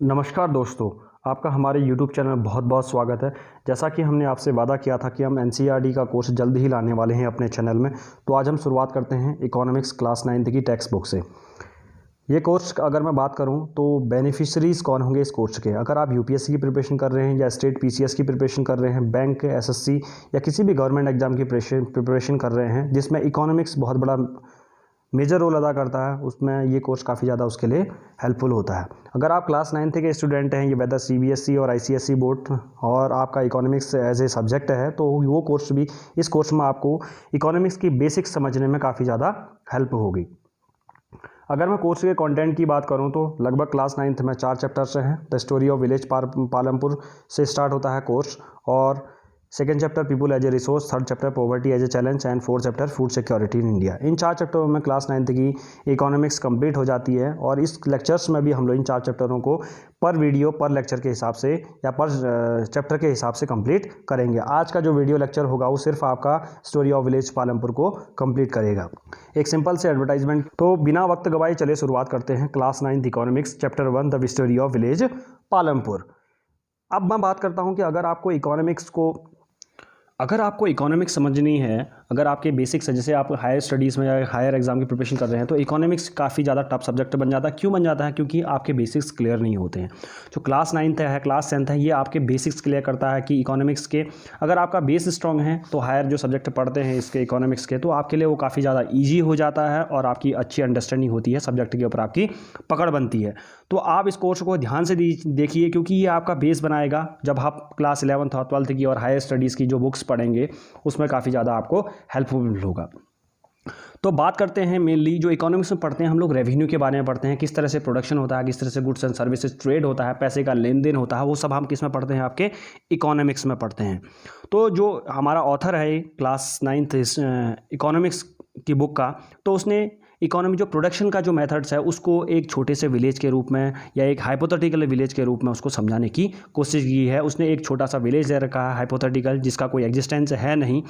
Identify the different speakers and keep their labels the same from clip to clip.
Speaker 1: नमस्कार दोस्तों, आपका हमारे YouTube चैनल में बहुत बहुत स्वागत है। जैसा कि हमने आपसे वादा किया था कि हम NCERT का कोर्स जल्द ही लाने वाले हैं अपने चैनल में, तो आज हम शुरुआत करते हैं इकोनॉमिक्स क्लास 9th की टेक्स्ट बुक से। ये कोर्स अगर मैं बात करूं तो बेनिफिशरीज़ कौन होंगे इस कोर्स के। अगर आप UPSC की प्रिपरेशन कर रहे हैं या स्टेट PCS की प्रिपरेशन कर रहे हैं, बैंक SSC या किसी भी गवर्नमेंट एग्जाम की प्रिपरेशन कर रहे हैं जिसमें इकोनॉमिक्स बहुत बड़ा मेजर रोल अदा करता है, उसमें ये कोर्स काफ़ी ज़्यादा उसके लिए हेल्पफुल होता है। अगर आप क्लास 9th के स्टूडेंट हैं, ये वेदर CBSE और ICSE बोर्ड और आपका इकोनॉमिक्स एज ए सब्जेक्ट है, तो वो कोर्स भी, इस कोर्स में आपको इकोनॉमिक्स की बेसिक्स समझने में काफ़ी ज़्यादा हेल्प होगी। अगर मैं कोर्स के कंटेंट की बात करूं तो लगभग क्लास 9th में 4 चैप्टर्स हैं। The story of village Palampur से स्टार्ट होता है कोर्स, और second chapter people as a resource, third chapter poverty as a challenge and fourth chapter food security in India. इन 4 चैप्टरों में क्लास 9th की इकोनॉमिक्स कंप्लीट हो जाती है, और इस लेक्चर्स में भी हम लोग इन 4 चैप्टरों को पर वीडियो पर लेक्चर के हिसाब से या पर चैप्टर के हिसाब से कंप्लीट करेंगे। आज का जो वीडियो लेक्चर होगा वो सिर्फ आपका स्टोरी ऑफ विलेज पालमपुर को कंप्लीट करेगा। एक सिंपल से एडवर्टाइजमेंट, तो बिना वक्त गवाए चले शुरुआत करते हैं। Class 9th economics chapter 1 the story of village Palampur. अब मैं बात करता हूँ कि अगर आपको इकोनॉमिक्स समझनी है, अगर आपके बेसिक्स है, जैसे आप हायर स्टडीज़ में या हायर एग्जाम की प्रिपरेशन कर रहे हैं, तो इकोनॉमिक्स काफ़ी ज़्यादा टफ सब्जेक्ट बन जाता है। क्यों बन जाता है? क्योंकि आपके बेसिक्स क्लियर नहीं होते हैं। जो क्लास 9th है, क्लास 10th है, ये आपके बेसिक्स क्लियर करता है कि इकोनॉमिक्स के अगर आपका बेस स्ट्रॉन्ग है तो हायर जो सब्जेक्ट पढ़ते हैं इसके इकोनॉमिक्स के, तो आपके लिए वो काफ़ी ज़्यादा ईजी हो जाता है और आपकी अच्छी अंडरस्टैंडिंग होती है, सब्जेक्ट के ऊपर आपकी पकड़ बनती है। तो आप इस कोर्स को ध्यान से देखिए, क्योंकि ये आपका बेस बनाएगा। जब आप क्लास 11th और 12th की और हायर स्टडीज़ की जो बुक्स पढ़ेंगे उसमें काफ़ी ज़्यादा आपको हेल्पफुल होगा। तो बात करते हैं मेनली जो इकोनॉमिक्स में पढ़ते हैं हम लोग, रेवेन्यू के बारे में पढ़ते हैं, किस तरह से प्रोडक्शन होता है, किस तरह से गुड्स एंड सर्विसेज ट्रेड होता है, पैसे का लेन देन होता है, वो सब हम किस में पढ़ते हैं? आपके इकोनॉमिक्स में पढ़ते हैं। तो जो हमारा ऑथर है क्लास 9th इकोनॉमिक्स की बुक का, तो उसने इकोनॉमी जो प्रोडक्शन का जो मेथड्स है उसको एक छोटे से विलेज के रूप में या एक हाइपोथेटिकल विलेज के रूप में उसको समझाने की कोशिश की है। उसने एक छोटा सा विलेज दे रखा है हाइपोथेटिकल, जिसका कोई एग्जिस्टेंस है नहीं।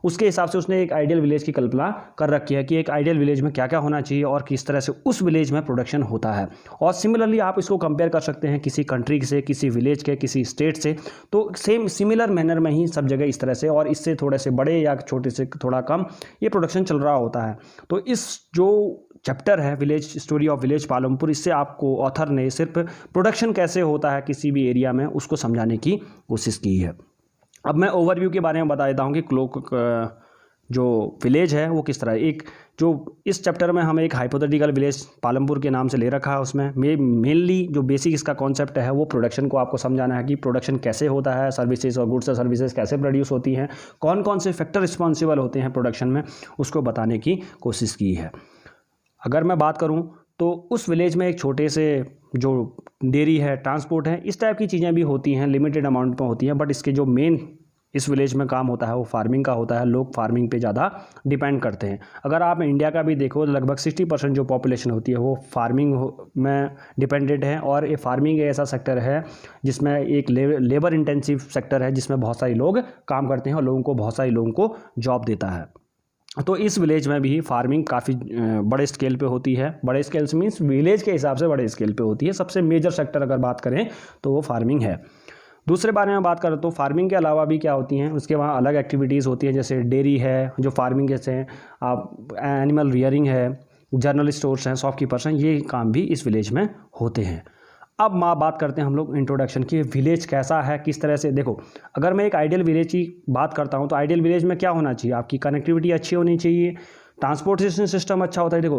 Speaker 1: उसके हिसाब से उसने एक आइडियल विलेज की कल्पना कर रखी है कि एक आइडियल विलेज में क्या क्या होना चाहिए और किस तरह से उस विलेज में प्रोडक्शन होता है। और सिमिलरली आप इसको कंपेयर कर सकते हैं किसी कंट्री से, किसी विलेज के, किसी स्टेट से। तो सेम सिमिलर मैनर में ही सब जगह इस तरह से, और इससे थोड़े से बड़े या छोटे से थोड़ा कम ये प्रोडक्शन चल रहा होता है। तो इस जो चैप्टर है village story of village Palampur, इससे आपको ऑथर ने सिर्फ प्रोडक्शन कैसे होता है किसी भी एरिया में उसको समझाने की कोशिश की है। अब मैं ओवरव्यू के बारे में बता देता हूँ कि जो विलेज है वो किस तरह है। एक जो इस चैप्टर में हमें एक हाइपोथेटिकल विलेज पालमपुर के नाम से ले रखा है, उसमें मेनली जो बेसिक इसका कॉन्सेप्ट है वो प्रोडक्शन को आपको समझाना है कि प्रोडक्शन कैसे होता है, सर्विसेज और गुड्स और सर्विसेज कैसे प्रोड्यूस होती हैं, कौन कौन से फैक्टर रिस्पॉन्सिबल होते हैं प्रोडक्शन में, उसको बताने की कोशिश की है। अगर मैं बात करूं तो उस विलेज में एक छोटे से जो डेयरी है, ट्रांसपोर्ट है, इस टाइप की चीज़ें भी होती हैं, लिमिटेड अमाउंट में होती हैं, बट इसके जो मेन इस विलेज में काम होता है वो फार्मिंग का होता है। लोग फार्मिंग पे ज़्यादा डिपेंड करते हैं। अगर आप इंडिया का भी देखो तो लगभग 60% जो पॉपुलेशन होती है वो फार्मिंग में डिपेंडेंट है, और ये फार्मिंग ऐसा सेक्टर है जिसमें एक लेबर इंटेंसिव सेक्टर है, जिसमें बहुत सारे लोग काम करते हैं और लोगों को बहुत सारे लोगों को जॉब देता है। तो इस विलेज में भी फार्मिंग काफ़ी बड़े स्केल पे होती है। बड़े स्केल से मीन्स विलेज के हिसाब से बड़े स्केल पे होती है। सबसे मेजर सेक्टर अगर बात करें तो वो फार्मिंग है। दूसरे बारे में बात करें तो फार्मिंग के अलावा भी क्या होती हैं, उसके वहाँ अलग एक्टिविटीज़ होती हैं, जैसे डेयरी है जो फार्मिंग, जैसे आप एनिमल रियरिंग है, जनरल स्टोर्स हैं, शॉपकीपर्स हैं, ये काम भी इस विलेज में होते हैं। अब बात करते हैं हम लोग इंट्रोडक्शन की, विलेज कैसा है, किस तरह से। देखो, अगर मैं एक आइडियल विलेज की बात करता हूँ तो आइडियल विलेज में क्या होना चाहिए? आपकी कनेक्टिविटी अच्छी होनी चाहिए, ट्रांसपोर्टेशन सिस्टम अच्छा होता है। देखो,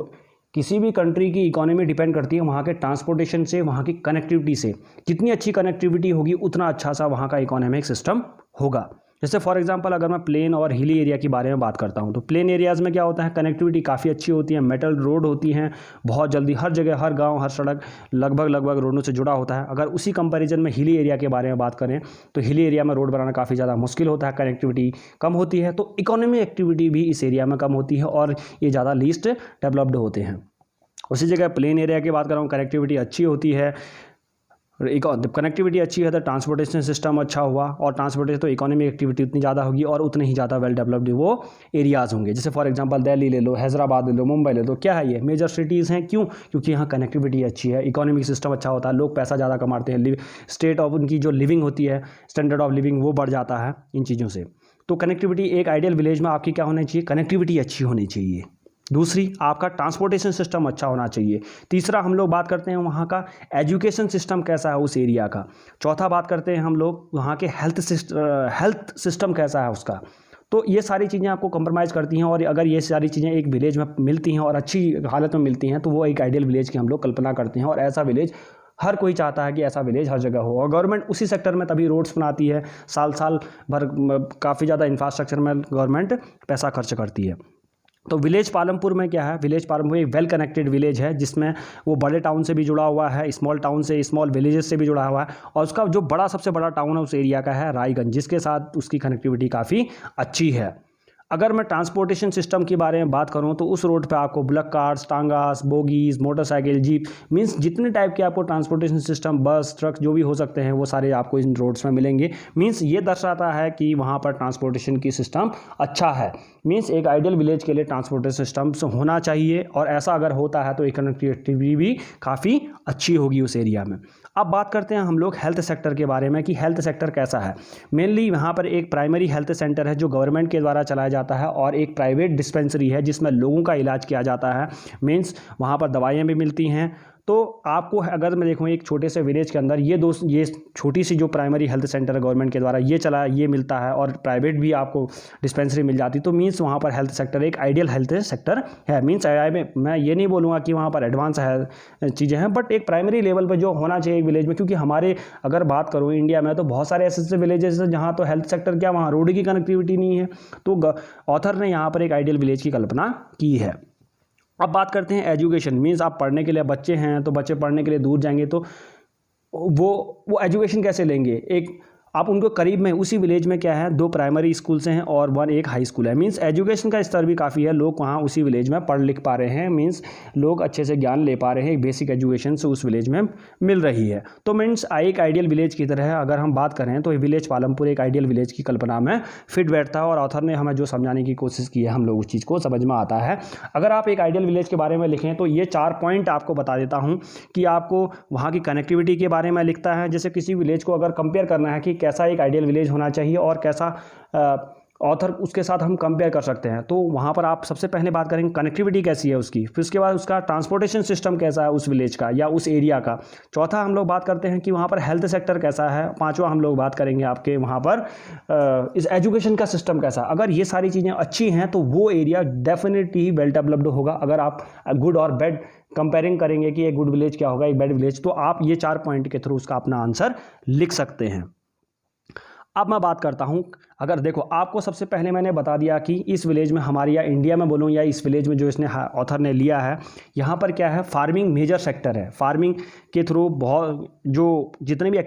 Speaker 1: किसी भी कंट्री की इकोनॉमी डिपेंड करती है वहाँ के ट्रांसपोर्टेशन से, वहाँ की कनेक्टिविटी से। जितनी अच्छी कनेक्टिविटी होगी उतना अच्छा सा वहाँ का इकोनॉमिक सिस्टम होगा। जैसे फॉर एग्जांपल अगर मैं प्लेन और हिली एरिया के बारे में बात करता हूँ तो प्लेन एरियाज़ में क्या होता है, कनेक्टिविटी काफ़ी अच्छी होती है, मेटल रोड होती हैं बहुत जल्दी, हर जगह, हर गांव, हर सड़क लगभग रोडों से जुड़ा होता है। अगर उसी कंपैरिजन में हिली एरिया के बारे में बात करें तो हिली एरिया में रोड बनाना काफ़ी ज़्यादा मुश्किल होता है, कनेक्टिविटी कम होती है, तो इकोनॉमी एक्टिविटी भी इस एरिया में कम होती है और ये ज़्यादा लीस्ट डेवलप्ड होते हैं। उसी जगह प्लेन एरिया की बात कर रहा हूँ, कनेक्टिविटी अच्छी होती है, कनेक्टिविटी अच्छी है तो ट्रांसपोर्टेशन सिस्टम अच्छा हुआ, और ट्रांसपोर्टेशन तो इकोनॉमिक एक्टिविटी उतनी ज़्यादा होगी और उतने ही ज़्यादा वेल डेवलप्ड वो एरियाज़ होंगे। जैसे फॉर एग्जांपल दिल्ली ले लो, हैदराबाद ले लो, मुंबई ले लो, क्या है ये मेजर सिटीज़ हैं। क्यों? क्योंकि यहाँ कनेक्टिविटी अच्छी है, इकोनॉमिक सिस्टम अच्छा होता है, लोग पैसा ज़्यादा कमाते हैं, स्टेट ऑफ उनकी जो लिविंग होती है, स्टैंडर्ड ऑफ लिविंग वो बढ़ जाता है इन चीज़ों से। तो कनेक्टिविटी एक आइडियल विलेज में आपकी क्या होनी चाहिए? कनेक्टिविटी अच्छी होनी चाहिए। दूसरी, आपका ट्रांसपोर्टेशन सिस्टम अच्छा होना चाहिए। तीसरा, हम लोग बात करते हैं वहाँ का एजुकेशन सिस्टम कैसा है उस एरिया का। चौथा, बात करते हैं हम लोग वहाँ के हेल्थ सिस्टम कैसा है उसका। तो ये सारी चीज़ें आपको कंप्रोमाइज़ करती हैं, और अगर ये सारी चीज़ें एक विलेज में मिलती हैं और अच्छी हालत में मिलती हैं तो वो एक आइडियल विलेज की हम लोग कल्पना करते हैं। और ऐसा विलेज हर कोई चाहता है कि ऐसा विलेज हर जगह हो, और गवर्नमेंट उसी सेक्टर में तभी रोड्स बनाती है, साल भर काफ़ी ज़्यादा इंफ्रास्ट्रक्चर में गवर्नमेंट पैसा खर्च करती है। तो विलेज पालमपुर में क्या है? विलेज पालमपुर एक वेल कनेक्टेड विलेज है, जिसमें वो बड़े टाउन से भी जुड़ा हुआ है, स्मॉल टाउन से, स्मॉल विलेजेस से भी जुड़ा हुआ है, और उसका जो सबसे बड़ा टाउन है उस एरिया का है रायगंज, जिसके साथ उसकी कनेक्टिविटी काफ़ी अच्छी है। अगर मैं ट्रांसपोर्टेशन सिस्टम के बारे में बात करूं तो उस रोड पे आपको bullock carts, tongas, bogies, motorcycle, jeep, means जितने टाइप के आपको ट्रांसपोर्टेशन सिस्टम, बस, ट्रक जो भी हो सकते हैं वो सारे आपको इन रोड्स में मिलेंगे। मींस ये दर्शाता है कि वहाँ पर ट्रांसपोर्टेशन की सिस्टम अच्छा है। मींस एक आइडियल विलेज के लिए ट्रांसपोर्टेशन सिस्टम होना चाहिए, और ऐसा अगर होता है तो कनेक्टिविटी भी काफ़ी अच्छी होगी उस एरिया में। अब बात करते हैं हम लोग हेल्थ सेक्टर के बारे में कि हेल्थ सेक्टर कैसा है। मेनली यहाँ पर एक प्राइमरी हेल्थ सेंटर है जो गवर्नमेंट के द्वारा चलाया जाता है, और एक प्राइवेट डिस्पेंसरी है जिसमें लोगों का इलाज किया जाता है। मीन्स वहाँ पर दवाइयाँ भी मिलती हैं। तो आपको अगर मैं देखूँ एक छोटे से विलेज के अंदर ये छोटी सी जो प्राइमरी हेल्थ सेंटर है गवर्नमेंट के द्वारा ये मिलता है, और प्राइवेट भी आपको डिस्पेंसरी मिल जाती, तो मीन्स वहाँ पर हेल्थ सेक्टर एक आइडियल हेल्थ सेक्टर है। मीन्स मैं ये नहीं बोलूँगा कि वहाँ पर एडवांस है चीज़ें हैं, बट एक प्राइमरी लेवल पर जो होना चाहिए एक विलेज में। क्योंकि हमारे अगर बात करूँ इंडिया में तो बहुत सारे ऐसे विलेजेस हैं जहाँ तो हेल्थ सेक्टर क्या, वहाँ रोड की कनेक्टिविटी नहीं है। तो ऑथर ने यहाँ पर एक आइडियल विलेज की कल्पना की है। अब बात करते हैं एजुकेशन। मीन्स आप पढ़ने के लिए, बच्चे हैं तो बच्चे पढ़ने के लिए दूर जाएंगे तो वो एजुकेशन कैसे लेंगे? एक आप उनको करीब में उसी विलेज में क्या है, 2 प्राइमरी स्कूल्स हैं और एक हाई स्कूल है। मींस एजुकेशन का स्तर भी काफ़ी है, लोग वहाँ उसी विलेज में पढ़ लिख पा रहे हैं। मींस लोग अच्छे से ज्ञान ले पा रहे हैं, एक बेसिक एजुकेशन से उस विलेज में मिल रही है। तो मीन्स एक आइडियल विलेज की तरह अगर हम बात करें तो विलेज पालमपुर एक आइडियल विलेज की कल्पना में फिट बैठता है, और ऑथर ने हमें जो समझाने की कोशिश की है हम लोग उस चीज़ को समझ में आता है। अगर आप एक आइडियल विलेज के बारे में लिखें तो ये 4 पॉइंट आपको बता देता हूँ कि आपको वहाँ की कनेक्टिविटी के बारे में लिखता है। जैसे किसी विलेज को अगर कंपेयर करना है कि कैसा एक आइडियल विलेज होना चाहिए और कैसा ऑथर उसके साथ हम कंपेयर कर सकते हैं, तो वहाँ पर आप सबसे पहले बात करेंगे कनेक्टिविटी कैसी है उसकी, फिर उसके बाद उसका ट्रांसपोर्टेशन सिस्टम कैसा है उस विलेज का या उस एरिया का। चौथा हम लोग बात करते हैं कि वहाँ पर हेल्थ सेक्टर कैसा है। पांचवा हम लोग बात करेंगे आपके वहाँ पर इस एजुकेशन का सिस्टम कैसा। अगर ये सारी चीज़ें अच्छी हैं तो वो एरिया डेफिनेटली वेल डेवलप्ड होगा। अगर आप गुड और बैड कंपेयरिंग करेंगे कि एक गुड विलेज क्या होगा, एक बैड विलेज, तो आप ये 4 पॉइंट के थ्रू उसका अपना आंसर लिख सकते हैं। अब मैं बात करता हूं, अगर देखो आपको सबसे पहले मैंने बता दिया कि इस विलेज में हमारी, या इंडिया में बोलूं या इस विलेज में जो इसने ऑथर ने लिया है, यहाँ पर क्या है, फार्मिंग मेजर सेक्टर है। फार्मिंग के थ्रू बहुत जो जितने भी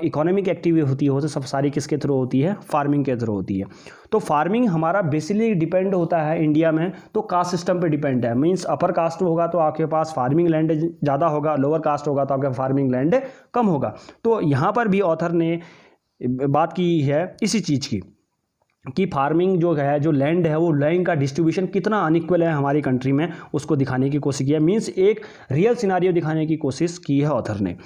Speaker 1: इकोनॉमिक एक्टिविटी होती है वो सब सारी किसके थ्रू होती है, फार्मिंग के थ्रू होती है। तो फार्मिंग हमारा बेसिकली डिपेंड होता है इंडिया में तो कास्ट सिस्टम पे डिपेंड है। मीन्स अपर कास्ट होगा तो आपके पास फार्मिंग लैंड ज़्यादा होगा, लोअर कास्ट होगा तो आपके फार्मिंग लैंड कम होगा। तो यहाँ पर भी ऑथर ने बात की है इसी चीज़ की कि फार्मिंग जो है, जो लैंड है, वो लैंड का डिस्ट्रीब्यूशन कितना अनइक्वल है हमारी कंट्री में, उसको दिखाने की कोशिश की है। मीन्स एक रियल सिनारियो दिखाने की कोशिश की है ऑथर ने।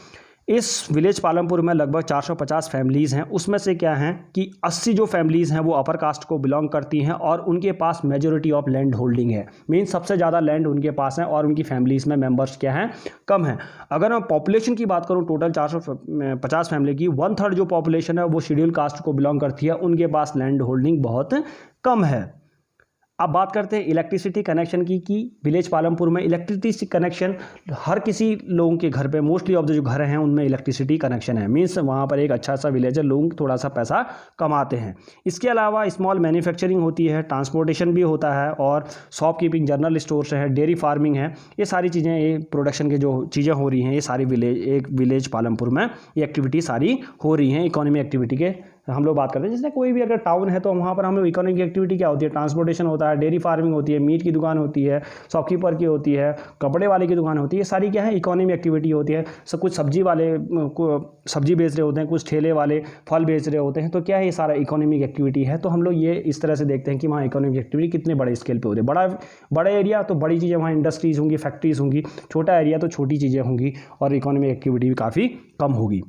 Speaker 1: इस विलेज पालमपुर में लगभग 450 फैमिलीज़ हैं। उसमें से क्या हैं कि 80 जो फैमिलीज़ हैं वो अपर कास्ट को बिलोंग करती हैं और उनके पास मेजॉरिटी ऑफ लैंड होल्डिंग है। मीन्स सबसे ज़्यादा लैंड उनके पास है और उनकी फैमिलीज़ में मेंबर्स क्या हैं, कम हैं। अगर मैं पॉपुलेशन की बात करूं, टोटल 450 फैमिली की 1/3 जो पॉपुलेशन है वो शेड्यूल कास्ट को बिलोंग करती है, उनके पास लैंड होल्डिंग बहुत कम है। अब बात करते हैं इलेक्ट्रिसिटी कनेक्शन की कि विलेज पालमपुर में इलेक्ट्रिसिटी कनेक्शन हर किसी लोगों के घर पे, मोस्टली ऑफ द जो घर हैं उनमें इलेक्ट्रिसिटी कनेक्शन है। मीन्स वहाँ पर एक अच्छा सा विलेज है, लोग थोड़ा सा पैसा कमाते हैं। इसके अलावा स्मॉल मैन्युफैक्चरिंग होती है, ट्रांसपोर्टेशन भी होता है और शॉपकीपिंग, जनरल स्टोर्स है, डेयरी फार्मिंग है। ये सारी चीज़ें, ये प्रोडक्शन के जो चीज़ें हो रही हैं, ये सारी एक विलेज पालमपुर में ये एक्टिविटी सारी हो रही हैं इकोनॉमी एक्टिविटी के हम लोग बात करते हैं। जैसे कोई भी अगर टाउन है तो वहाँ पर हम लोग इकोनॉमिक एक्टिविटी क्या होती है, ट्रांसपोर्टेशन होता है, डेयरी फार्मिंग होती है, मीट की दुकान होती है, शॉपकीपर की होती है, कपड़े वाले की दुकान होती है, सारी क्या है इकोनॉमिक एक्टिविटी होती है। सब कुछ सब्जी वाले सब्जी बेच रहे होते हैं, कुछ ठेले वाले फल बेच रहे होते हैं, तो क्या है ये सारा इकोनॉमिक एक्टिविटी है। तो हम लोग ये इस तरह से देखते हैं कि वहाँ इकोनॉमिक एक्टिविटी कितने बड़े स्केल पे होती है। बड़ा एरिया तो बड़ी चीज़ें, वहाँ इंडस्ट्रीज़ होंगी, फैक्ट्रीज़ होंगी, छोटा एरिया तो छोटी चीज़ें होंगी और इकोनॉमिक एक्टिविटी भी काफ़ी कम होगी।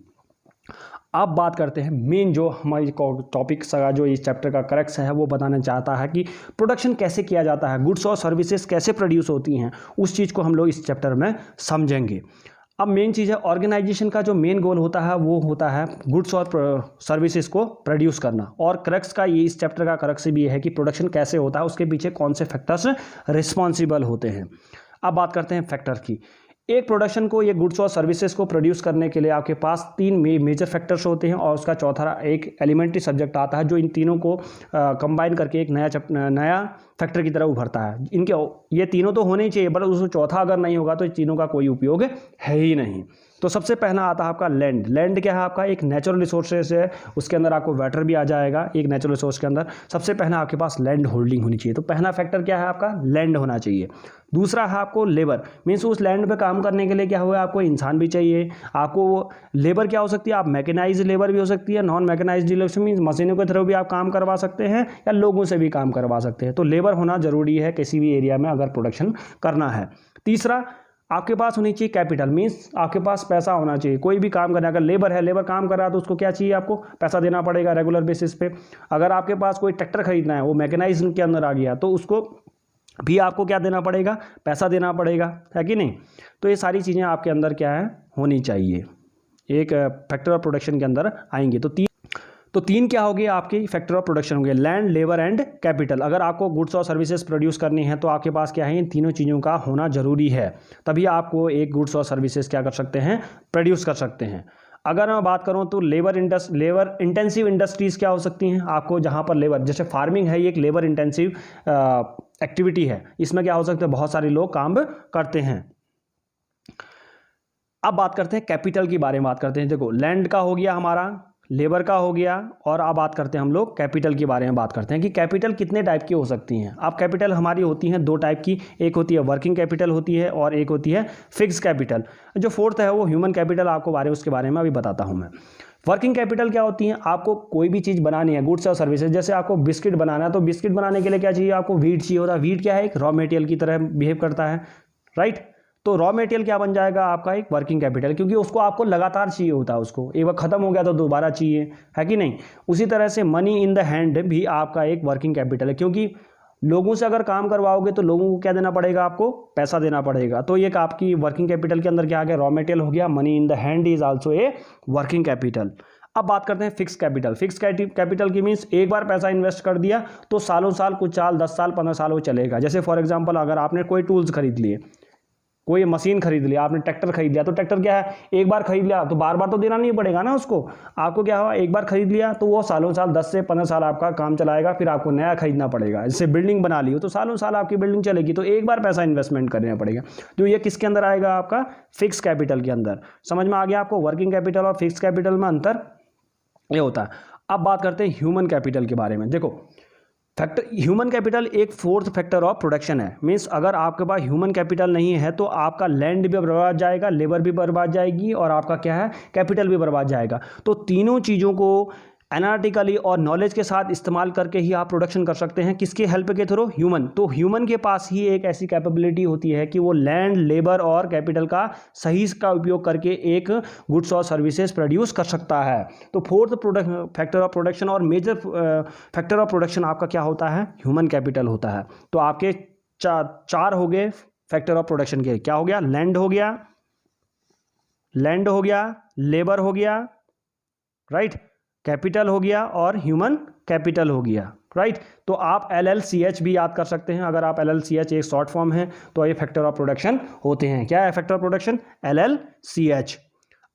Speaker 1: अब बात करते हैं मेन जो हमारी टॉपिक का जो इस चैप्टर का क्रक्स है वो बताना चाहता है कि प्रोडक्शन कैसे किया जाता है, गुड्स और सर्विसेज कैसे प्रोड्यूस होती हैं, उस चीज़ को हम लोग इस चैप्टर में समझेंगे। अब मेन चीज़ है ऑर्गेनाइजेशन का जो मेन गोल होता है वो होता है गुड्स और सर्विसेज को प्रोड्यूस करना। और क्रक्स का ये इस चैप्टर का क्रक्स भी ये है कि प्रोडक्शन कैसे होता है, उसके पीछे कौन से फैक्टर्स रिस्पॉन्सिबल होते हैं। अब बात करते हैं फैक्टर की। एक प्रोडक्शन को, ये गुड्स और सर्विसेज को प्रोड्यूस करने के लिए आपके पास 3 मेजर फैक्टर्स होते हैं और उसका चौथा एक एलिमेंट्री सब्जेक्ट आता है जो इन तीनों को कंबाइन करके एक नया फैक्टर की तरह उभरता है। इनके ये तीनों तो होने ही चाहिए, बट उसमें चौथा अगर नहीं होगा तो इन तीनों का कोई उपयोग है ही नहीं। तो सबसे पहला आता है आपका लैंड। लैंड क्या है आपका एक नेचुरल रिसोर्सेज है, उसके अंदर आपको वाटर भी आ जाएगा। एक नेचुरल रिसोर्स के अंदर सबसे पहला आपके पास लैंड होल्डिंग होनी चाहिए। तो पहला फैक्टर क्या है आपका लैंड होना चाहिए। दूसरा है आपको लेबर, मीन्स उस लैंड पे काम करने के लिए क्या हुआ आपको इंसान भी चाहिए। आपको लेबर क्या हो सकती है, आप मैकेनाइज लेबर भी हो सकती है, नॉन मैकेनाइज लेबर मीन्स मशीनों के थ्रू भी आप काम करवा सकते हैं या लोगों से भी काम करवा सकते हैं। तो लेबर होना जरूरी है किसी भी एरिया में अगर प्रोडक्शन करना है। तीसरा आपके पास होनी चाहिए कैपिटल, मीन्स आपके पास पैसा होना चाहिए। कोई भी काम करना, अगर लेबर है, लेबर काम कर रहा है तो उसको क्या चाहिए, आपको पैसा देना पड़ेगा रेगुलर बेसिस पे। अगर आपके पास कोई ट्रैक्टर खरीदना है, वो मैकेनाइज के अंदर आ गया, तो उसको भी आपको क्या देना पड़ेगा, पैसा देना पड़ेगा, है कि नहीं। तो ये सारी चीज़ें आपके अंदर क्या है होनी चाहिए, एक फैक्टर ऑफ प्रोडक्शन के अंदर आएंगे। तो तीन क्या हो गए आपके फैक्टर ऑफ प्रोडक्शन हो गए, लैंड, लेबर एंड कैपिटल। अगर आपको गुड्स और सर्विसेज प्रोड्यूस करनी है तो आपके पास क्या है इन तीनों चीज़ों का होना जरूरी है, तभी आपको एक गुड्स और सर्विसेज क्या कर सकते हैं, प्रोड्यूस कर सकते हैं। अगर मैं बात करूं तो लेबर इंटेंसिव इंडस्ट्रीज़ क्या हो सकती हैं आपको, जहां पर लेबर, जैसे फार्मिंग है ये एक लेबर इंटेंसिव एक्टिविटी है, इसमें क्या हो सकता है बहुत सारे लोग काम करते हैं। अब बात करते हैं कैपिटल के बारे में बात करते हैं। देखो लैंड का हो गया हमारा, लेबर का हो गया, और अब बात करते हैं हम लोग कैपिटल के बारे में बात करते हैं कि कैपिटल कितने टाइप की हो सकती हैं। अब कैपिटल हमारी होती हैं 2 टाइप की, एक होती है वर्किंग कैपिटल होती है और एक होती है फिक्स कैपिटल। जो फोर्थ है वो ह्यूमन कैपिटल, आपको उसके बारे में अभी बताता हूँ मैं। वर्किंग कैपिटल क्या होती है, आपको कोई भी चीज़ बनानी है, गुड्स और सर्विसेज, जैसे आपको बिस्किट बनाना है तो बिस्किट बनाने के लिए क्या चाहिए, आपको व्हीट चाहिए होता है। व्हीट क्या है, एक रॉ मटेरियल की तरह बिहेव करता है, राइट। तो रॉ मटेरियल क्या बन जाएगा आपका एक वर्किंग कैपिटल, क्योंकि उसको आपको लगातार चाहिए होता है, उसको एक बार खत्म हो गया तो दोबारा चाहिए, है कि नहीं। उसी तरह से मनी इन द हैंड भी आपका एक वर्किंग कैपिटल है, क्योंकि लोगों से अगर काम करवाओगे तो लोगों को क्या देना पड़ेगा, आपको पैसा देना पड़ेगा। तो ये आपकी वर्किंग कैपिटल के अंदर क्या आ गया, रॉ मटेरियल हो गया। Money in the hand is also a working capital. अब बात करते हैं फिक्स कैपिटल। फिक्स कैपिटल की मीन्स एक बार पैसा इन्वेस्ट कर दिया तो सालों साल, कुछ साल, 10 साल, 15 साल वो चलेगा। जैसे फॉर एग्जांपल अगर आपने कोई टूल्स खरीद लिए, कोई मशीन खरीद लिया, आपने ट्रैक्टर खरीद लिया, तो ट्रैक्टर क्या है, एक बार खरीद लिया तो बार बार तो देना नहीं पड़ेगा ना उसको। आपको क्या हुआ, एक बार खरीद लिया तो वो सालों साल, 10 से 15 साल आपका काम चलाएगा, फिर आपको नया खरीदना पड़ेगा। जैसे बिल्डिंग बना ली हो तो सालों साल आपकी बिल्डिंग चलेगी, तो एक बार पैसा इन्वेस्टमेंट करना पड़ेगा। तो ये किसके अंदर आएगा, आपका फिक्स कैपिटल के अंदर। समझ में आ गया आपको, वर्किंग कैपिटल और फिक्स कैपिटल में अंतर ये होता है। अब बात करते हैं ह्यूमन कैपिटल के बारे में। देखो फैक्टर ह्यूमन कैपिटल एक फोर्थ फैक्टर ऑफ प्रोडक्शन है। मीन्स अगर आपके पास ह्यूमन कैपिटल नहीं है तो आपका लैंड भी बर्बाद जाएगा, लेबर भी बर्बाद जाएगी और आपका क्या है कैपिटल भी बर्बाद जाएगा। तो तीनों चीज़ों को एनालिटिकली और नॉलेज के साथ इस्तेमाल करके ही आप प्रोडक्शन कर सकते हैं। किसके हेल्प के थ्रू, ह्यूमन। तो ह्यूमन के पास ही एक ऐसी कैपेबिलिटी होती है कि वो लैंड, लेबर और कैपिटल का सही का उपयोग करके एक गुड्स और सर्विसेज प्रोड्यूस कर सकता है। तो फोर्थ फैक्टर ऑफ प्रोडक्शन और मेजर फैक्टर ऑफ प्रोडक्शन आपका क्या होता है, ह्यूमन कैपिटल होता है। तो आपके चार हो गए फैक्टर ऑफ प्रोडक्शन के। क्या हो गया, लैंड हो गया, लेबर हो गया, राइट, कैपिटल हो गया और ह्यूमन कैपिटल हो गया, राइट। तो आप LLCH भी याद कर सकते हैं। अगर आप LLCH एक शॉर्ट फॉर्म है तो ये फैक्टर ऑफ प्रोडक्शन होते हैं। क्या है फैक्टर ऑफ प्रोडक्शन, LLCH।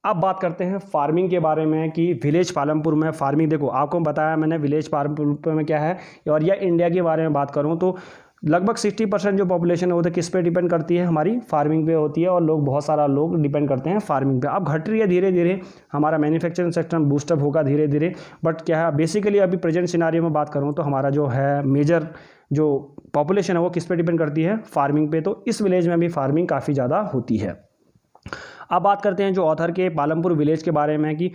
Speaker 1: अब बात करते हैं फार्मिंग के बारे में कि विलेज पालमपुर में फार्मिंग। देखो आपको बताया मैंने विलेज पालमपुर में क्या है, और या इंडिया के बारे में बात करूं तो लगभग 60% जो पॉपुलेशन है वो तो किस पे डिपेंड करती है, हमारी फार्मिंग पे होती है, और लोग बहुत सारा लोग डिपेंड करते हैं फार्मिंग पे। अब घट रही है धीरे धीरे, हमारा मैन्युफैक्चरिंग सेक्टर बूस्टअप होगा धीरे धीरे, बट क्या है बेसिकली अभी प्रेजेंट सिनारियो में बात करूँ तो हमारा जो है मेजर जो पॉपुलेशन है वो किस पे डिपेंड करती है, फार्मिंग पे। तो इस विलेज में भी फार्मिंग काफ़ी ज़्यादा होती है। अब बात करते हैं जो ऑथर के पालमपुर विलेज के बारे में कि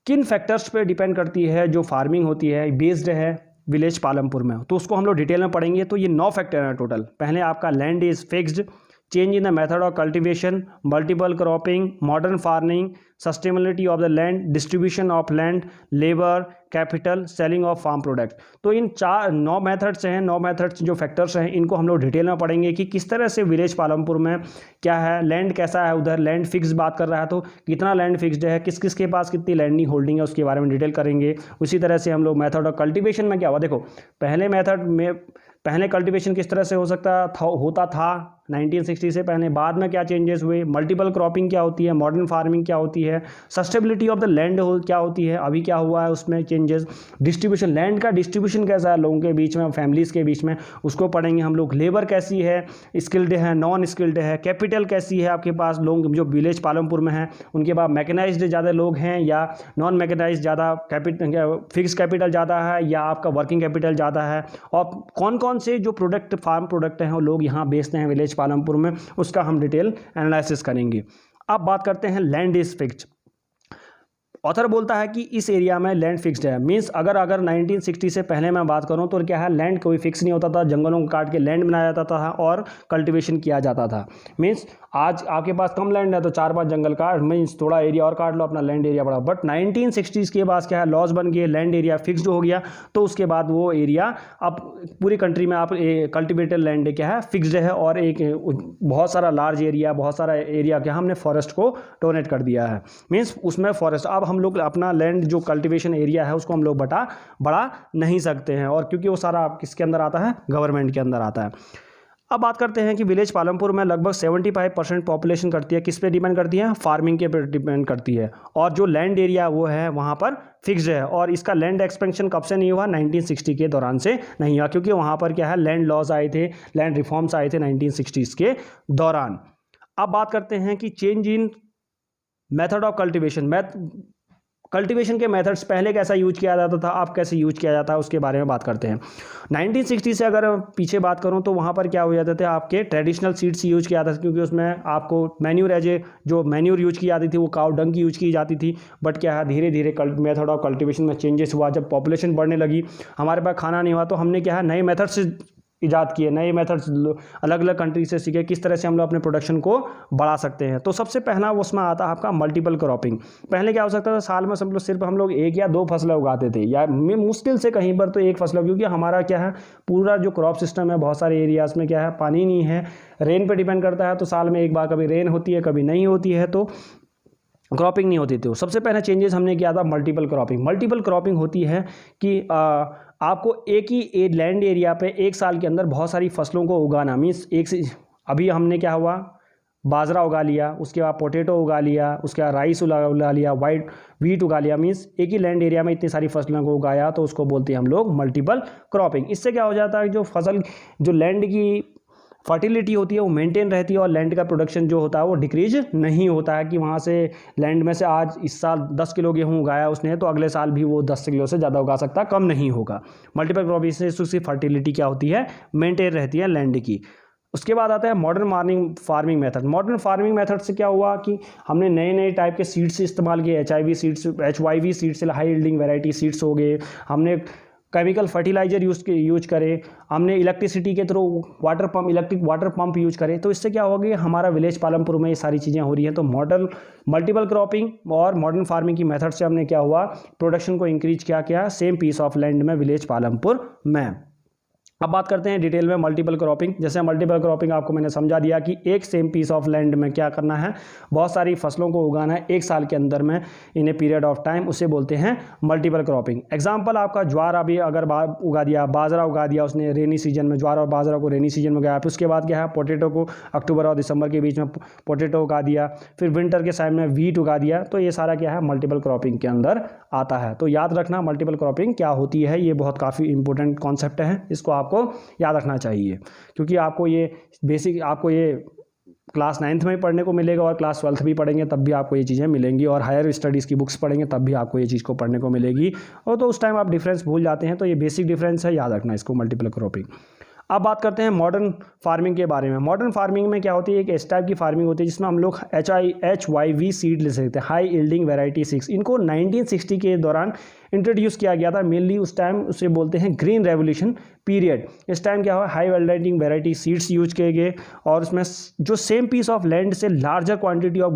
Speaker 1: किन फैक्टर्स पे डिपेंड करती है जो फार्मिंग होती है, बेस्ड है विलेज पालमपुर में, तो उसको हम लोग डिटेल में पढ़ेंगे। तो ये 9 फैक्टर हैं टोटल। पहले आपका land is fixed, change in the method of cultivation, multiple cropping, modern farming, sustainability of the land, distribution of land, labour, capital, selling of farm product. तो इन 9 मेथड्स हैं, 9 मेथड्स जो फैक्टर्स हैं इनको हम लोग डिटेल में पढ़ेंगे कि किस तरह से विलेज पालमपुर में क्या है, लैंड कैसा है, उधर लैंड फिक्स बात कर रहा है तो कितना लैंड फिक्स्ड है, किस किस के पास कितनी लैंडिंग होल्डिंग है, उसके बारे में डिटेल करेंगे। उसी तरह से हम लोग मेथड ऑफ कल्टिवेशन में क्या हुआ, देखो पहले मेथड में पहले कल्टीवेशन किस तरह से होता था 1960 से पहले, बाद में क्या चेंजेस हुए, मल्टीपल क्रॉपिंग क्या होती है, मॉडर्न फार्मिंग क्या होती है, सस्टेनेबिलिटी ऑफ द लैंड क्या होती है, अभी क्या हुआ है उसमें चेंजेस, डिस्ट्रीब्यूशन, लैंड का डिस्ट्रीब्यूशन कैसा है लोगों के बीच में, फैमिलीज़ के बीच में, उसको पढ़ेंगे हम लोग। लेबर कैसी है, स्किल्ड है, नॉन स्किल्ड है, कैपिटल कैसी है आपके पास, लोग जो विलेज पालमपुर में हैं उनके पास मैकेनाइज्ड ज़्यादा लोग हैं या नॉन मैकेनाइज्ड ज़्यादा, फिक्स कैपिटल ज़्यादा है या आपका वर्किंग कैपिटल ज़्यादा है, और कौन कौन से जो प्रोडक्ट फार्म प्रोडक्ट हैं वो लोग यहाँ बेचते हैं विलेज पालमपुर में, उसका हम डिटेल एनालिसिस करेंगे। अब बात करते हैं लैंड इज फिक्स्ड। ऑथर बोलता है कि इस एरिया में लैंड फिक्स्ड है, मींस अगर 1960 से पहले मैं बात करूं तो क्या है, लैंड कोई फिक्स नहीं होता था, जंगलों को काट के लैंड बनाया जाता था और कल्टीवेशन किया जाता था। मींस आज आपके पास कम लैंड है तो 4-5 जंगल काट, मीन्स थोड़ा एरिया और काट लो, अपना लैंड एरिया बढ़ा। बट 1960s के बाद क्या है, लॉज बन गए, लैंड एरिया फिक्स्ड हो गया, तो उसके बाद वो एरिया अब पूरी कंट्री में आप कल्टिवेटेड लैंड क्या है फिक्स्ड है, और एक बहुत सारा लार्ज एरिया, बहुत सारा एरिया क्या हमने फॉरेस्ट को डोनेट कर दिया है, मीन्स उसमें फॉरेस्ट। अब हम लोग अपना लैंड जो कल्टीवेशन एरिया है उसको हम लोग बढ़ा नहीं सकते हैं, और क्योंकि वो सारा किसके अंदर आता है, गवर्नमेंट के अंदर आता है। अब बात करते हैं कि विलेज पालमपुर में लगभग 75% पॉपुलेशन करती है, किस पे डिपेंड करती है, फार्मिंग के पे डिपेंड करती है, और जो लैंड एरिया वो है वहाँ पर फिक्स्ड है। और इसका लैंड एक्सपेंशन कब से नहीं हुआ, 1960 के दौरान से नहीं हुआ, क्योंकि वहाँ पर क्या है, लैंड लॉज आए थे, लैंड रिफॉर्म्स आए थे 1960s के दौरान। अब बात करते हैं कि change in method of cultivation, cultivation के मेथड्स पहले कैसा यूज किया जाता था, अब कैसे यूज किया जाता है, उसके बारे में बात करते हैं। 1960 से अगर पीछे बात करूं तो वहां पर क्या हो जाते थे, आपके ट्रेडिशनल सीड्स यूज किया जाता था, क्योंकि उसमें आपको मैन्यूर जो मैन्यूर यूज की जाती थी वो काउ डंग की यूज की जाती थी। बट क्या है, धीरे धीरे मेथड ऑफ कल्टीवेशन में चेंजेस हुआ, जब पॉपुलेशन बढ़ने लगी, हमारे पास खाना नहीं हुआ, तो हमने क्या है, नए मेथड्स इजाद किए, नए मेथड्स अलग अलग कंट्री से सीखे, किस तरह से हम लोग अपने प्रोडक्शन को बढ़ा सकते हैं। तो सबसे पहला उसमें आता है आपका मल्टीपल क्रॉपिंग। पहले क्या हो सकता था, साल में सिर्फ हम लोग 1 या 2 फसलें उगाते थे, या मुश्किल से कहीं पर तो 1 फसल, क्योंकि हमारा क्या है, पूरा जो क्रॉप सिस्टम है बहुत सारे एरियाज़ में क्या है, पानी नहीं है, रेन पे डिपेंड करता है, तो साल में एक बार कभी रेन होती है कभी नहीं होती है, तो क्रॉपिंग नहीं होती थी। सबसे पहले चेंजेस हमने किया था मल्टीपल क्रॉपिंग। मल्टीपल क्रॉपिंग होती है कि आपको एक ही लैंड एरिया पे एक साल के अंदर बहुत सारी फसलों को उगाना, मीन्स अभी हमने क्या हुआ, बाजरा उगा लिया, उसके बाद पोटैटो उगा लिया, उसके बाद राइस उगा लिया, वीट उगा लिया, मीन्स एक ही लैंड एरिया में इतनी सारी फसलों को उगाया, तो उसको बोलते हैं हम लोग मल्टीपल क्रॉपिंग। इससे क्या हो जाता है, जो लैंड की फर्टिलिटी होती है वो मेंटेन रहती है, और लैंड का प्रोडक्शन जो होता है वो डिक्रीज नहीं होता है, कि वहाँ से लैंड में से आज इस साल 10 किलो गेहूँ उगाया उसने, तो अगले साल भी वो 10 किलो से ज़्यादा उगा सकता, कम नहीं होगा। मल्टीपल क्रॉपिंग से उसकी फर्टिलिटी क्या होती है, मेंटेन रहती है लैंड की। उसके बाद आता है modern farming method. Modern farming method से क्या हुआ कि हमने नए टाइप के सीड्स इस्तेमाल किए, HYV सीड्स से हाई यील्डिंग वैरायटी सीड्स हो गए, हमने केमिकल फर्टिलाइजर यूज करें, हमने इलेक्ट्रिसिटी के through electric water pump use करें। तो इससे क्या होगा, हमारा विलेज पालमपुर में ये सारी चीज़ें हो रही हैं। तो मल्टीपल क्रॉपिंग और मॉडर्न फार्मिंग की मेथड से हमने क्या हुआ, प्रोडक्शन को इंक्रीज किया सेम पीस ऑफ लैंड में विलेज पालमपुर में। अब बात करते हैं डिटेल में मल्टीपल क्रॉपिंग। जैसे मल्टीपल क्रॉपिंग आपको मैंने समझा दिया कि एक सेम पीस ऑफ लैंड में क्या करना है, बहुत सारी फसलों को उगाना है एक साल के अंदर में इन ए पीरियड ऑफ टाइम, उसे बोलते हैं मल्टीपल क्रॉपिंग। एग्जांपल आपका ज्वार अभी अगर उगा दिया, बाजरा उगा दिया उसने रेनी सीजन में, ज्वार और बाजरा को रेनी सीजन में उगाया, फिर उसके बाद क्या है, पोटैटो को अक्टूबर और दिसंबर के बीच में पोटैटो उगा दिया, फिर विंटर के टाइम में वीट उगा दिया। तो ये सारा क्या है, मल्टीपल क्रॉपिंग के अंदर आता है। तो याद रखना मल्टीपल क्रॉपिंग क्या होती है, ये बहुत काफ़ी इंपॉर्टेंट कॉन्सेप्ट है, इसको आपको आपको याद रखना चाहिए, क्योंकि आपको ये बेसिक आपको ये क्लास 9th में पढ़ने को मिलेगा और क्लास 12th भी पढ़ेंगे तब भी आपको ये चीज़ें मिलेंगी, और हायर स्टडीज़ की बुक्स पढ़ेंगे तब भी आपको ये चीज़ को पढ़ने को मिलेगी। और तो उस टाइम आप डिफरेंस भूल जाते हैं, तो ये बेसिक डिफरेंस है, याद रखना इसको, मल्टीपल क्रॉपिंग। अब बात करते हैं मॉडर्न फार्मिंग के बारे में। मॉडर्न फार्मिंग में क्या होती है, एक इस टाइप की फार्मिंग होती है जिसमें हम लोग HYV सीड ले सकते हैं, हाई यील्डिंग वैरायटी 6। इनको 1960 के दौरान इंट्रोड्यूस किया गया था, मेनली उस टाइम उसे बोलते हैं ग्रीन रेवोल्यूशन पीरियड। इस टाइम क्या हुआ, high yielding variety seeds use किए गए, और उसमें जो सेम पीस ऑफ लैंड से larger quantity of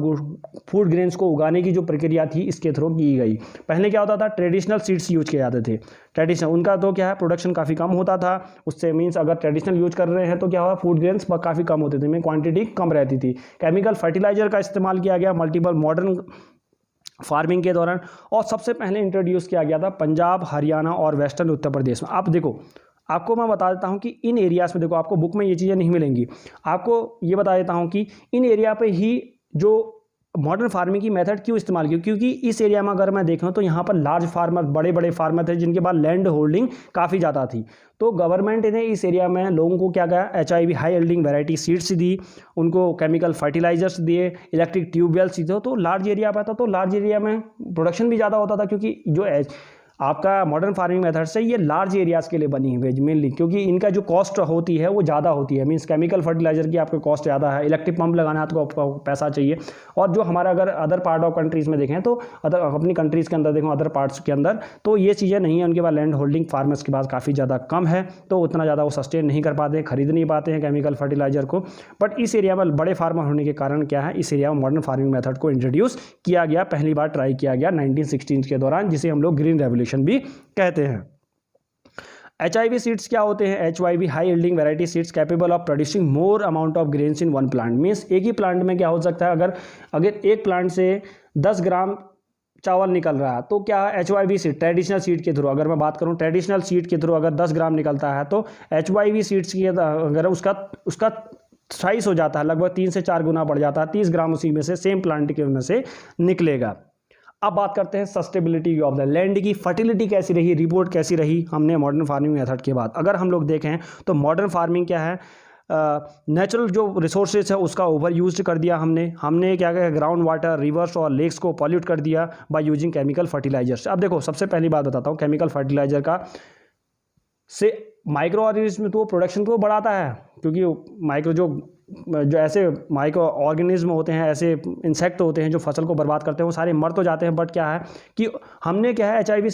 Speaker 1: food grains को उगाने की जो प्रक्रिया थी इसके थ्रू की गई। पहले क्या होता था, ट्रेडिशनल सीड्स यूज किए जाते थे। ट्रेडिशनल उनका तो क्या है, प्रोडक्शन काफ़ी कम होता था, उससे मीन्स अगर ट्रेडिशनल यूज कर रहे हैं तो क्या हुआ, फूड ग्रेन्स काफ़ी कम होते थे, में क्वांटिटी कम रहती थी। केमिकल फर्टिलाइजर का इस्तेमाल किया गया मल्टीपल मॉडर्न फार्मिंग के दौरान, और सबसे पहले इंट्रोड्यूस किया गया था पंजाब, हरियाणा और वेस्टर्न उत्तर प्रदेश में। आप देखो, आपको मैं बता देता हूं कि इन एरियाज़ में, देखो आपको बुक में ये चीज़ें नहीं मिलेंगी, आपको ये बता देता हूं कि इन एरिया पे ही जो मॉडर्न फार्मिंग की मेथड क्यों इस्तेमाल की, क्योंकि इस एरिया में अगर मैं देखूं तो यहाँ पर लार्ज फार्मर, बड़े बड़े फार्मर थे जिनके पास लैंड होल्डिंग काफ़ी ज़्यादा थी। तो गवर्नमेंट ने इस एरिया में लोगों को क्या कहा, HIV high yielding variety seeds दी, उनको केमिकल फर्टिलाइजर्स दिए, इलेक्ट्रिक ट्यूबवेल्स दिए। तो लार्ज एरिया पर था, तो लार्ज एरिया में प्रोडक्शन भी ज़्यादा होता था, क्योंकि जो आपका मॉडर्न फार्मिंग मेथड से ये लार्ज एरियाज़ के लिए बनी हुई है मेनली, क्योंकि इनका जो कॉस्ट होती है वो ज़्यादा होती है। मीन्स केमिकल फर्टिलाइजर की आपको कॉस्ट ज़्यादा है, इलेक्ट्रिक पंप लगाना है तो आपको पैसा चाहिए। और जो हमारा अगर अदर पार्ट ऑफ कंट्रीज़ में देखें तो अदर अपनी कंट्रीज़ के अंदर देखो, अदर पार्ट्स के अंदर तो ये चीज़ें नहीं है, उनके पास लैंड होल्डिंग फार्मर्स के पास काफ़ी ज़्यादा कम है, तो उतना ज़्यादा वो सस्टेन नहीं कर पाते, खरीद नहीं पाते हैं केमिकल फर्टिलाइजर को। बट इस एरिया में बड़े फार्मर होने के कारण क्या है, इस एरिया में मॉडर्न फार्मिंग मेथड को इंट्रोड्यूस किया गया, पहली बार ट्राई किया गया 1960 के दौरान, जिसे हम लोग ग्रीन रेवोल्यूशन भी कहते हैं। HIV सीड्स क्या होते हैं, HYV high yielding variety seeds capable of producing more amount of grains in one plant. Means एक ही प्लांट में क्या हो सकता है, अगर एक प्लांट से 10 ग्राम चावल निकल रहा है तो क्या HYV सीड, ट्रेडिशनल सीड के थ्रू अगर मैं बात करूं, ट्रेडिशनल सीड के थ्रू अगर 10 ग्राम निकलता है तो HYV सीड्स की अगर उसका साइज हो जाता है, लगभग 3 से 4 गुना बढ़ जाता है, 30 ग्राम उसी में से सेम प्लांट के में से निकलेगा। अब बात करते हैं सस्टेबिलिटी ऑफ द लैंड की, फर्टिलिटी कैसी रही, रिपोर्ट कैसी रही हमने मॉडर्न फार्मिंग मेथड के बाद। अगर हम लोग देखें तो मॉडर्न फार्मिंग क्या है, नेचुरल जो रिसोर्सेज है उसका ओवर यूज कर दिया हमने क्या किया, ग्राउंड वाटर, रिवर्स और लेक्स को पॉल्यूट कर दिया बाय यूजिंग केमिकल फर्टिलाइजर्स। अब देखो, सबसे पहली बात बताता हूँ, केमिकल फर्टिलाइजर का से माइक्रो ऑर्गेनिज्म तो प्रोडक्शन को बढ़ाता है, क्योंकि माइक्रो जो ऐसे माइक्रो ऑर्गेनिज्म होते हैं, ऐसे इंसेक्ट होते हैं जो फसल को बर्बाद करते हैं, वो सारे मर तो जाते हैं। बट क्या है कि हमने क्या है, HIV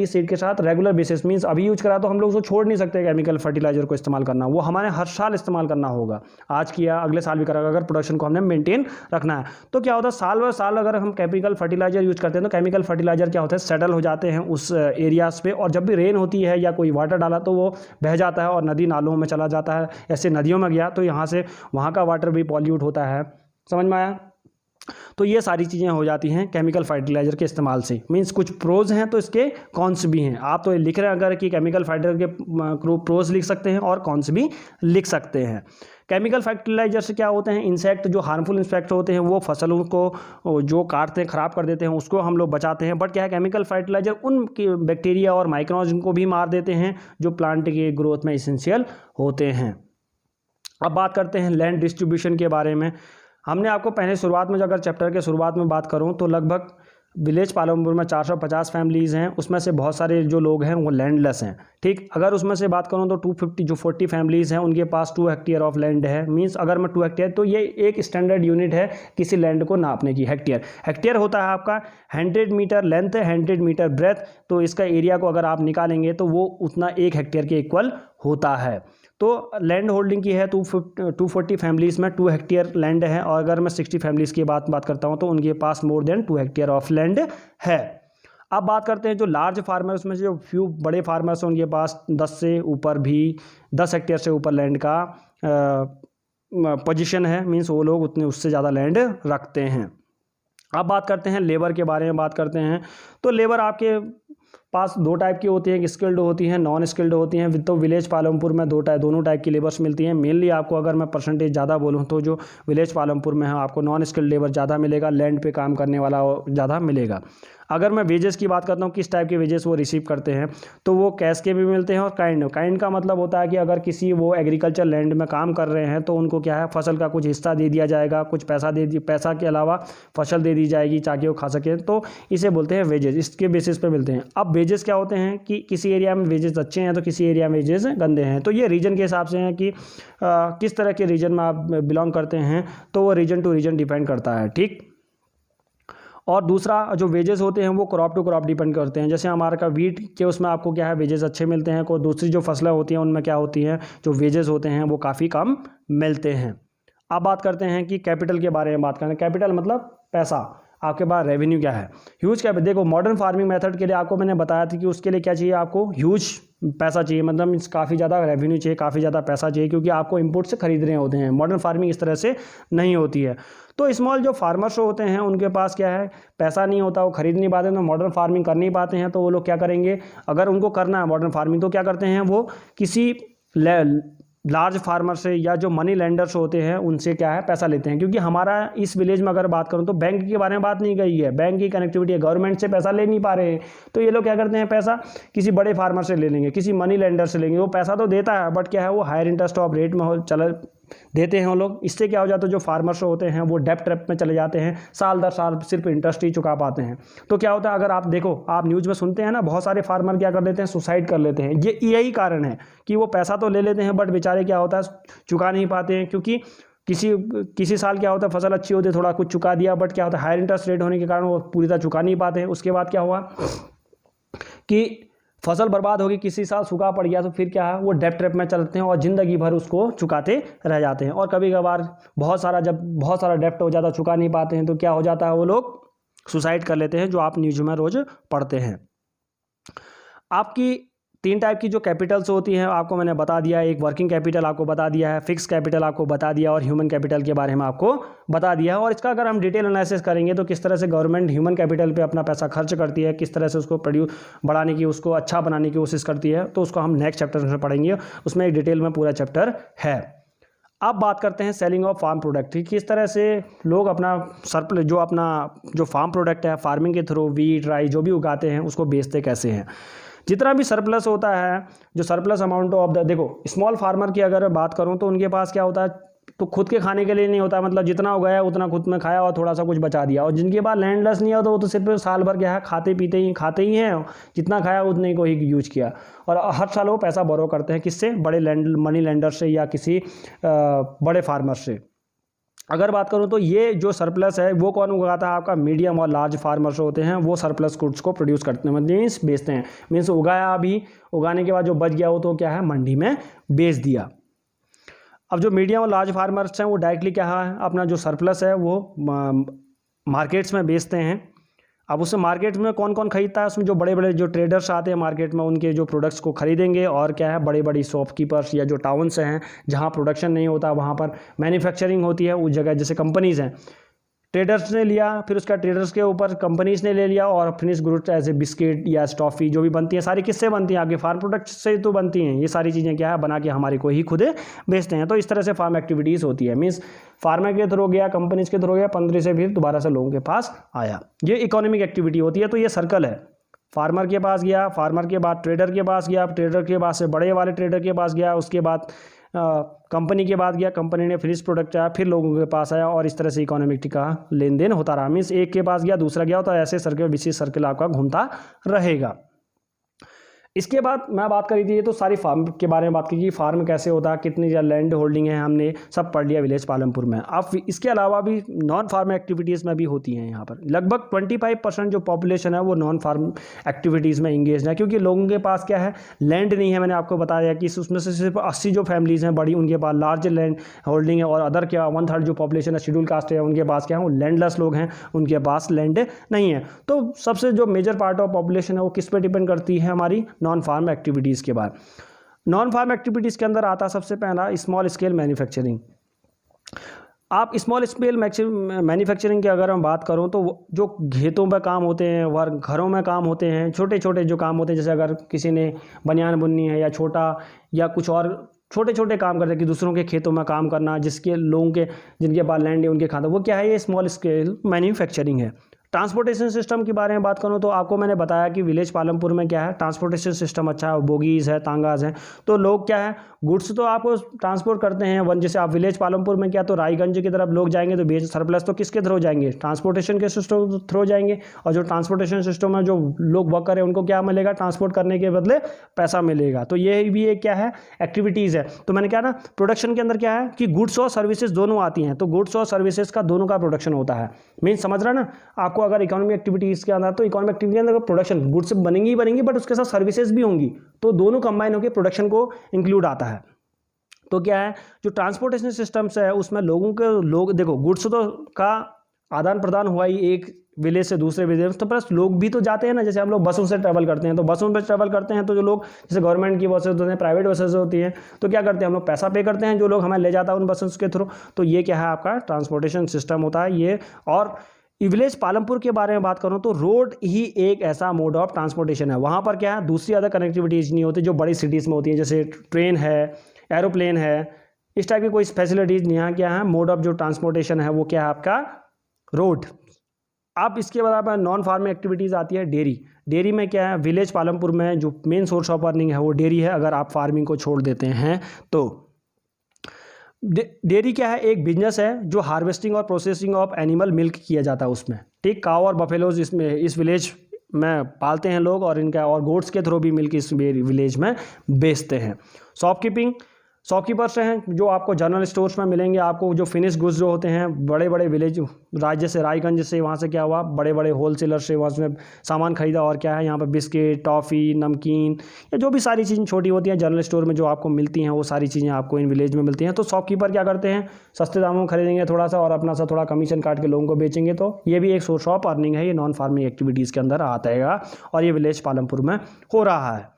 Speaker 1: सीड के साथ रेगुलर बेसिस, मींस अभी यूज करा तो हम लोग उसको छोड़ नहीं सकते केमिकल फर्टिलाइजर को इस्तेमाल करना, वो हमारे हर साल इस्तेमाल करना होगा, आज किया अगले साल भी करेगा, अगर प्रोडक्शन को हमने मेंटेन रखना है। तो क्या होता है, साल ब साल अगर हम केमिकल फर्टिलाइजर यूज करते हैं तो केमिकल फर्टिलाइजर क्या होता है, सेटल हो जाते हैं उस एरियाज पे, और जब भी रेन होती है या कोई वाटर डाला तो वो बह जाता है और नदी नालों में चला जाता है। ऐसे नदियों में गया तो यहाँ से वहाँ का वाटर भी पॉल्यूट होता है, समझ में आया। तो ये सारी चीज़ें हो जाती हैं केमिकल फर्टिलाइजर के इस्तेमाल से। मीन्स कुछ प्रोज हैं तो इसके कॉन्स भी हैं। आप तो लिख रहे हैं अगर कि केमिकल फर्टिलाइजर के प्रोज लिख सकते हैं और कॉन्स भी लिख सकते हैं। केमिकल फर्टिलाइजर से क्या होते हैं, इंसेक्ट जो हार्मफुल इंसेक्ट होते हैं वो फसलों को जो काटते हैं, ख़राब कर देते हैं, उसको हम लोग बचाते हैं। बट क्या है, केमिकल फर्टिलाइजर उन बैक्टीरिया और माइक्रोऑर्गेनिज्म को भी मार देते हैं जो प्लांट के ग्रोथ में एसेंशियल होते हैं। अब बात करते हैं लैंड डिस्ट्रीब्यूशन के बारे में। हमने आपको पहले शुरुआत में, अगर चैप्टर के शुरुआत में बात करूं तो लगभग विलेज पालमपुर में 450 फैमिलीज़ हैं, उसमें से बहुत सारे जो लोग हैं वो लैंडलेस हैं। ठीक, अगर उसमें से बात करूं तो 40 फैमिलीज़ हैं, उनके पास 2 हेक्टेयर ऑफ लैंड है। मींस अगर मैं 2 हेक्टेयर, तो ये एक स्टैंडर्ड यूनिट है किसी लैंड को नापने की। हेक्टेयर होता है आपका 100 मीटर लेंथ है, 100 मीटर ब्रेथ, तो इसका एरिया को अगर आप निकालेंगे तो वो उतना 1 हेक्टेयर के इक्वल होता है। तो लैंड होल्डिंग की है 240 फैमिलीज़ में 2 हेक्टेयर लैंड है, और अगर मैं 60 फैमिलीज़ की बात करता हूँ तो उनके पास more than 2 hectare of land है। अब बात करते हैं जो लार्ज फार्मर्स में से जो फ्यू बड़े फार्मर्स हैं, उनके पास 10 हेक्टेयर से ऊपर लैंड का पोजीशन है। मीन्स वो लोग उतने उससे ज़्यादा लैंड रखते हैं। अब बात करते हैं लेबर के बारे में बात करते हैं। तो लेबर आपके पास 2 टाइप की होती हैं, स्किल्ड होती हैं, नॉन स्किल्ड होती हैं। तो विलेज पालमपुर में दोनों टाइप की लेबर्स मिलती हैं। मेनली आपको अगर मैं परसेंटेज ज़्यादा बोलूँ तो जो विलेज पालमपुर में है आपको नॉन स्किल्ड लेबर ज़्यादा मिलेगा, लैंड पे काम करने वाला ज़्यादा मिलेगा। अगर मैं वेजेस की बात करता हूँ, किस टाइप के वेजेस वो रिसीव करते हैं, तो वो कैश के भी मिलते हैं और काइंड का मतलब होता है कि अगर किसी वो एग्रीकल्चर लैंड में काम कर रहे हैं तो उनको क्या है, फसल का कुछ हिस्सा दे दिया जाएगा, कुछ पैसा के अलावा फसल दे दी जाएगी ताकि वो खा सकें, तो इसे बोलते हैं वेजेस। इसके बेसिस पे मिलते हैं। अब वेजेस क्या होते हैं कि किसी एरिया में वेजेस अच्छे हैं तो किसी एरिया में वेजेस गंदे हैं, तो ये रीजन के हिसाब से हैं कि किस तरह के रीजन में आप बिलोंग करते हैं, तो वो रीजन टू रीजन डिपेंड करता है, ठीक। और दूसरा जो वेजेस होते हैं वो क्रॉप टू क्रॉप डिपेंड करते हैं। जैसे हमारा का वीट के उसमें आपको क्या है, वेजेस अच्छे मिलते हैं, को दूसरी जो फसलें होती हैं उनमें क्या होती हैं, जो वेजेस होते हैं वो काफ़ी कम मिलते हैं। अब बात करते हैं कि कैपिटल के बारे में बात करें। कैपिटल मतलब पैसा, आपके पास रेवेन्यू क्या है, ह्यूज कैपिटल। देखो मॉडर्न फार्मिंग मेथड के लिए आपको मैंने बताया था कि उसके लिए क्या चाहिए, आपको ह्यूज पैसा चाहिए, मतलब काफ़ी ज़्यादा रेवेन्यू चाहिए, काफ़ी ज़्यादा पैसा चाहिए, क्योंकि आपको इनपुट से खरीद रहे होते हैं। मॉडर्न फार्मिंग इस तरह से नहीं होती है। तो स्मॉल जो फार्मर्स होते हैं उनके पास क्या है, पैसा नहीं होता, वो खरीद नहीं पाते, तो मॉडर्न फार्मिंग कर नहीं पाते हैं। तो वो लोग क्या करेंगे, अगर उनको करना है मॉडर्न फार्मिंग तो क्या करते हैं, वो किसी लार्ज फार्मर से या जो मनी लेंडर्स होते हैं उनसे क्या है, पैसा लेते हैं। क्योंकि हमारा इस विलेज में अगर बात करूं तो बैंक के बारे में बात नहीं गई है, बैंक की कनेक्टिविटी है, गवर्नमेंट से पैसा ले नहीं पा रहे हैं, तो ये लोग क्या करते हैं, पैसा किसी बड़े फार्मर से ले लेंगे, किसी मनी लेंडर से लेंगे। वो पैसा तो देता है बट क्या है, वो हायर इंटरेस्ट ऑफ रेट में चल देते हैं वो लोग। इससे क्या हो जाता है, जो फार्मर्स होते हैं वो डेप्ट ट्रैप में चले जाते हैं, साल दर साल सिर्फ इंटरेस्ट ही चुका पाते हैं। तो क्या होता है, अगर आप देखो, आप न्यूज़ में सुनते हैं ना, बहुत सारे फार्मर क्या कर लेते हैं, सुसाइड कर लेते हैं। ये यही कारण है कि वो पैसा तो ले लेते हैं बट बेचारे क्या होता है, चुका नहीं पाते हैं। क्योंकि किसी साल क्या होता है, फसल अच्छी होती है, थोड़ा कुछ चुका दिया, बट क्या होता है, हायर इंटरेस्ट रेट होने के कारण वो पूरी तरह चुका नहीं पाते हैं। उसके बाद क्या हुआ कि फसल बर्बाद होगी, किसी साल सूखा पड़ गया, तो फिर क्या है, वो डेप्ट ट्रैप में चलते हैं और ज़िंदगी भर उसको चुकाते रह जाते हैं। और कभी कभार जब बहुत सारा डेप्ट हो जाता है, चुका नहीं पाते हैं, तो क्या हो जाता है, वो लोग सुसाइड कर लेते हैं, जो आप न्यूज़ में रोज़ पढ़ते हैं। आपकी 3 टाइप की जो कैपिटल्स होती हैं आपको मैंने बता दिया है। एक वर्किंग कैपिटल आपको बता दिया है, फिक्स कैपिटल आपको बता दिया, और ह्यूमन कैपिटल के बारे में आपको बता दिया है। और इसका अगर हम डिटेल एनालिसिस करेंगे तो किस तरह से गवर्नमेंट ह्यूमन कैपिटल पे अपना पैसा खर्च करती है, किस तरह से उसको बढ़ाने की, उसको अच्छा बनाने की कोशिश करती है, तो उसको हम नेक्स्ट चैप्टर में पढ़ेंगे। उसमें एक डिटेल में पूरा चैप्टर है। अब बात करते हैं सेलिंग ऑफ फार्म प्रोडक्ट, किस तरह से लोग अपना जो फार्म प्रोडक्ट है, फार्मिंग के थ्रू वीट राई जो भी उगाते हैं उसको बेचते कैसे हैं। जितना भी सरप्लस होता है, जो सरप्लस अमाउंट ऑफ देखो स्मॉल फार्मर की अगर बात करूं तो उनके पास क्या होता है, तो खुद के खाने के लिए नहीं होता, मतलब जितना उगाया उतना खुद में खाया और थोड़ा सा कुछ बचा दिया। और जिनके पास लैंडलेस नहीं होता वो तो सिर्फ साल भर क्या है, खाते ही हैं, जितना खाया उतने को ही यूज किया। और हर साल वो पैसा बोरो करते हैं, किससे, बड़े मनी लेंडर से या किसी बड़े फार्मर से। अगर बात करूं तो ये जो सरप्लस है वो कौन उगाता है, आपका मीडियम और लार्ज फार्मर्स होते हैं, वो सरप्लस गुड्स को प्रोड्यूस करते हैं, मीन्स बेचते हैं। मीन्स उगाया, अभी उगाने के बाद जो बच गया वो तो क्या है, मंडी में बेच दिया। अब जो मीडियम और लार्ज फार्मर्स हैं वो डायरेक्टली क्या है, अपना जो सरप्लस है वो मार्केट्स में बेचते हैं। अब उससे मार्केट में कौन कौन खरीदता है, उसमें जो बड़े बड़े जो ट्रेडर्स आते हैं मार्केट में, उनके जो प्रोडक्ट्स को खरीदेंगे। और क्या है, बड़ी बड़ी शॉपकीपर्स या जो टाउन्स हैं जहां प्रोडक्शन नहीं होता वहां पर मैन्युफैक्चरिंग होती है, उस जगह जैसे कंपनीज़ हैं, ट्रेडर्स ने लिया, फिर उसका ट्रेडर्स के ऊपर कंपनीज ने ले लिया, और फिनिश गुड्स ऐसे बिस्किट या टॉफ़ी जो भी बनती हैं, सारी किससे बनती हैं, आपके फार्म प्रोडक्ट से तो बनती हैं। ये सारी चीज़ें क्या है, बना के हमारे को ही खुद बेचते हैं। तो इस तरह से फार्म एक्टिविटीज़ होती है। मीन्स फार्मर के थ्रू गया, कंपनीज के थ्रू गया, 15 से फिर दोबारा से लोगों के पास आया। ये इकोनॉमिक एक्टिविटी होती है। तो ये सर्कल है, फार्मर के पास गया, फार्मर के बाद ट्रेडर के पास गया, ट्रेडर के पास से बड़े वाले ट्रेडर के पास गया, उसके बाद कंपनी के बाद गया, कंपनी ने फिनिश प्रोडक्ट आया, फिर लोगों के पास आया, और इस तरह से इकोनॉमिक का लेन देन होता रहा। मीन्स एक के पास गया, दूसरा गया, तो ऐसे सर्कल विशेष सर्कल आपका घूमता रहेगा। इसके बाद मैं बात करी थी, ये तो सारी फार्म के बारे में बात की कि फार्म कैसे होता है, कितनी लैंड होल्डिंग है, हमने सब पढ़ लिया विलेज पालमपुर में। अब इसके अलावा भी नॉन फार्म एक्टिविटीज़ में भी होती हैं यहाँ पर। लगभग 25% जो पॉपुलेशन है वो नॉन फार्म एक्टिविटीज़ में इंगेज है, क्योंकि लोगों के पास क्या है, लैंड नहीं है। मैंने आपको बताया कि उसमें से सिर्फ 80 जो फैमिलीज़ हैं बड़ी, उनके पास लार्ज लैंड होल्डिंग है, और अदर क्या 1/3 जो पॉपुलेशन है शेड्यूल कास्ट है, उनके पास क्या है, वो लैंडलेस लोग हैं, उनके पास लैंड नहीं है। तो सबसे जो मेजर पार्ट ऑफ पॉपुलेशन है वो किस पे डिपेंड करती है, हमारी नॉन फार्म एक्टिविटीज़ के बाद। नॉन फार्म एक्टिविटीज़ के अंदर आता सबसे पहला स्मॉल स्केल मैन्युफैक्चरिंग। आप स्मॉल स्केल मैन्युफैक्चरिंग की अगर हम बात करूं तो जो खेतों में काम होते हैं, वर घरों में काम होते हैं, छोटे छोटे जो काम होते हैं, जैसे अगर किसी ने बनियान बुननी है या छोटा या कुछ और छोटे छोटे काम करते हैं कि दूसरों के खेतों में काम करना, जिसके लोगों के जिनके पास लैंड है उनके खाता, वो क्या है, ये स्मॉल स्केल मैन्युफैक्चरिंग है। ट्रांसपोर्टेशन सिस्टम के बारे में बात करूँ तो आपको मैंने बताया कि विलेज पालमपुर में क्या है, ट्रांसपोर्टेशन सिस्टम अच्छा है, बोगीज़ है, तांगाज है। तो लोग क्या है, गुड्स तो आपको ट्रांसपोर्ट करते हैं वन, जैसे आप विलेज पालमपुर में क्या, तो रायगंज की तरफ लोग जाएंगे तो बेच सरप्लस तो किसके थ्रू जाएंगे, ट्रांसपोर्टेशन के सिस्टम थ्रू जाएंगे। और जो ट्रांसपोर्टेशन सिस्टम है, जो लोग वर्क करें उनको क्या मिलेगा, ट्रांसपोर्ट करने के बदले पैसा मिलेगा। तो ये भी एक क्या है, एक्टिविटीज़ है। तो मैंने क्या ना, प्रोडक्शन के अंदर क्या है कि गुड्स और सर्विसेज दोनों आती हैं, तो गुड्स और सर्विसेज का दोनों का प्रोडक्शन होता है। मीन समझ रहा ना आपको, अगर इकोनॉमिक एक्टिविटीज़ के अंदर, तो इकोनॉमिक एक्टिविटी के अंदर प्रोडक्शन गुड्स बनेंगी ही बनेंगी, बट उसके साथ सर्विसेज भी होंगी, तो दोनों कंबाइन होकर प्रोडक्शन को इंक्लूड आता है। तो क्या है, जो ट्रांसपोर्टेशन सिस्टम्स है उसमें लोग देखो, गुड्स तो का आदान प्रदान हुआ ही एक विलेज से दूसरे विलेज, तो प्लस लोग भी तो जाते हैं ना, जैसे हम लोग बसों से ट्रैवल करते हैं, तो बसों में ट्रैवल करते हैं तो जो लोग, जैसे गवर्नमेंट की बसेस होती हैं, प्राइवेट बसेस होती हैं, तो क्या करते हैं हम लोग, पैसा पे करते हैं, जो लोग हमें ले जाता है उन बसेस के थ्रू। तो ये क्या है, आपका ट्रांसपोर्टेशन सिस्टम होता है ये। और विलेज पालमपुर के बारे में बात करूं तो रोड ही एक ऐसा मोड ऑफ ट्रांसपोर्टेशन है, वहाँ पर क्या है, दूसरी अदर कनेक्टिविटीज़ नहीं होती जो बड़ी सिटीज़ में होती हैं, जैसे ट्रेन है, एरोप्लेन है, इस टाइप की कोई फैसिलिटीज़ यहाँ क्या है, मोड ऑफ जो ट्रांसपोर्टेशन है वो क्या है, आपका रोड। अब इसके बाद आप नॉन फार्मिंग एक्टिविटीज़ आती है डेयरी। डेयरी में क्या है, विलेज पालमपुर में जो मेन सोर्स ऑफ अर्निंग है वो डेयरी है, अगर आप फार्मिंग को छोड़ देते हैं तो। डेयरी क्या है, एक बिजनेस है जो हार्वेस्टिंग और प्रोसेसिंग ऑफ एनिमल मिल्क किया जाता है उसमें, ठीक। काव और बफेलोज इसमें इस विलेज में पालते हैं लोग, और इनका और गोट्स के थ्रू भी मिल्क इस विलेज में बेचते हैं। शॉपकीपर्स हैं जो आपको जनरल स्टोर्स में मिलेंगे, आपको जो फिनिश गुड्स जो होते हैं, बड़े बड़े विलेज राज्य से, रायगंज से, वहाँ से क्या हुआ, बड़े बड़े होलसेलर से वहाँ से सामान खरीदा, और क्या है यहाँ पर बिस्किट, टॉफ़ी, नमकीन, या जो भी सारी चीज़ें छोटी होती हैं जनरल स्टोर में जो आपको मिलती हैं, वो सारी चीज़ें आपको इन विलेज में मिलती हैं। तो शॉपकीपर क्या करते हैं, सस्ते दामों में खरीदेंगे थोड़ा सा, और अपना सा थोड़ा कमीशन काट के लोगों को बेचेंगे। तो ये भी एक सोर्स ऑफ अर्निंग है, ये नॉन फार्मिंग एक्टिविटीज़ के अंदर आता है, और ये विलेज पालमपुर में हो रहा है।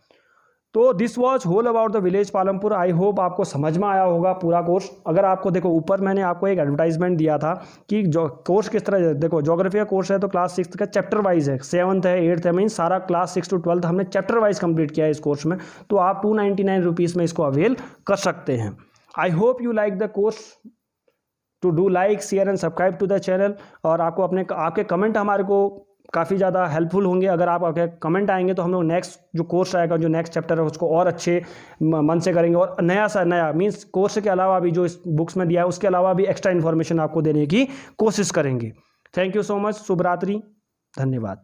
Speaker 1: तो this was whole about the village Palampur. I hope आपको समझ में आया होगा पूरा कोर्स। अगर आपको देखो, ऊपर मैंने आपको एक एडवर्टाइजमेंट दिया था कि जो कोर्स किस तरह, देखो ज्योग्राफी का कोर्स है तो क्लास 6 का चैप्टर वाइज है, 7th है, 8th है, मीन सारा क्लास 6 to 12 हमने चैप्टर वाइज कंप्लीट किया है इस कोर्स में। तो आप 299 रुपीज़ में इसको अवेल कर सकते हैं। I hope you like the course. To do like, share and subscribe to the channel. और आपके कमेंट हमारे को काफ़ी ज़्यादा हेल्पफुल होंगे। अगर आपके कमेंट आएंगे तो हम लोग नेक्स्ट जो कोर्स आएगा, जो नेक्स्ट चैप्टर है, उसको और अच्छे मन से करेंगे, और नया मीन्स कोर्स के अलावा भी जो इस बुक्स में दिया है उसके अलावा भी एक्स्ट्रा इन्फॉर्मेशन आपको देने की कोशिश करेंगे। Thank you so much. शुभ रात्रि, धन्यवाद।